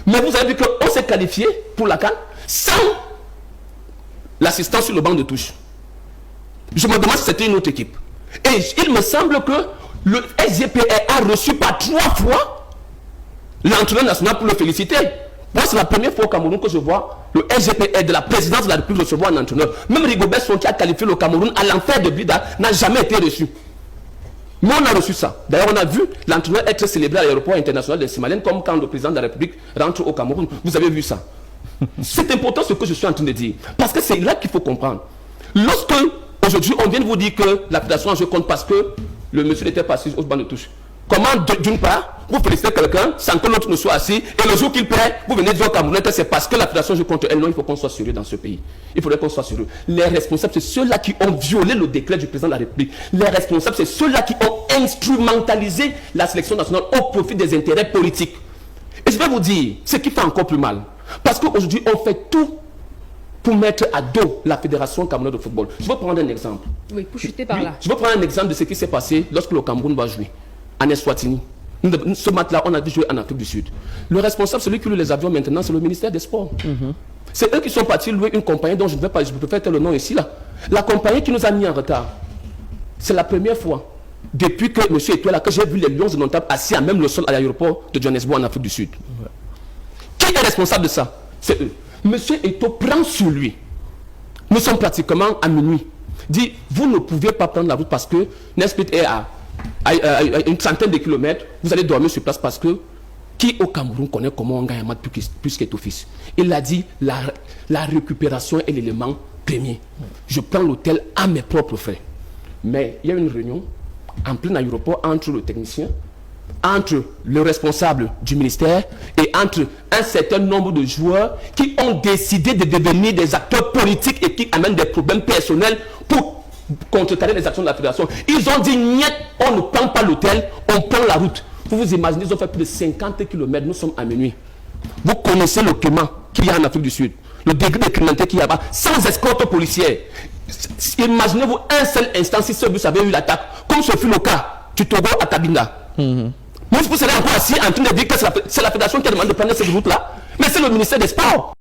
Mais vous avez vu qu'on s'est qualifié pour la CAN sans l'assistance sur le banc de touche. Je me demande si c'était une autre équipe. Et il me semble que le SGPR a reçu par 3 fois l'entraîneur national pour le féliciter. Moi, c'est la première fois au Cameroun que je vois le SGPR de la présidence de la République recevoir un entraîneur. Même Rigobert Song, qui a qualifié le Cameroun à l'enfer de Blida, n'a jamais été reçu. Mais on a reçu ça. D'ailleurs, on a vu l'entraîneur être célébré à l'aéroport international de Simalène, comme quand le président de la République rentre au Cameroun. Vous avez vu ça. C'est important ce que je suis en train de dire. Parce que c'est là qu'il faut comprendre. Lorsque, aujourd'hui, on vient de vous dire que la fédération en jeu compte parce que le monsieur n'était pas assis au banc de touche. Comment, d'une part, vous félicitez quelqu'un sans que l'autre ne soit assis, et le jour qu'il perd, vous venez dire au Cameroun que c'est parce que la fédération joue contre elle. Non, il faut qu'on soit sérieux dans ce pays. Il faudrait qu'on soit sérieux. Les responsables, c'est ceux-là qui ont violé le décret du président de la République. Les responsables, c'est ceux-là qui ont instrumentalisé la sélection nationale au profit des intérêts politiques. Et je vais vous dire, ce qui fait encore plus mal. Parce qu'aujourd'hui, on fait tout pour mettre à dos la Fédération camerounaise de football. Je vais prendre un exemple. Oui, pour chuter par là. Je vais prendre un exemple de ce qui s'est passé lorsque le Cameroun va jouer en Eswatini. Ce match-là, on a dû jouer en Afrique du Sud. Le responsable, celui qui loue les avions maintenant, c'est le ministère des Sports. C'est eux qui sont partis louer une compagnie dont je ne vais pas, je peux faire le nom ici. Là. La compagnie qui nous a mis en retard. C'est la première fois depuis que M. Eto'o là, que j'ai vu les Lions indomptables assis à même le sol à l'aéroport de Johannesburg en Afrique du Sud. Qui est responsable de ça? C'est eux. M. Eto'o prend sur lui. Nous sommes pratiquement à minuit. Dit, vous ne pouvez pas prendre la route parce que Nesprit est à une centaine de kilomètres. Vous allez dormir sur place parce que qui au Cameroun connaît comment on gagne un match plus qu'Eto'o fils? Il a dit, la récupération est l'élément premier. Je prends l'hôtel à mes propres frais. Mais il y a une réunion en plein aéroport entre le technicien, entre le responsable du ministère et entre un certain nombre de joueurs qui ont décidé de devenir des acteurs politiques et qui amènent des problèmes personnels pour contrecarrer les actions de la fédération. Ils ont dit, niet, on ne prend pas l'hôtel, on prend la route. Vous vous imaginez, ils ont fait plus de 50 km, nous sommes à minuit. Vous connaissez le climat qu'il y a en Afrique du Sud, le degré de criminalité qu'il y a là, sans escorte policière. Imaginez-vous un seul instant si ce bus avait eu l'attaque, comme ce fut le cas du Togo à Cabinda. Vous serez encore assis en train de dire que c'est la fédération qui a demandé de prendre cette route-là, mais c'est le ministère des Sports.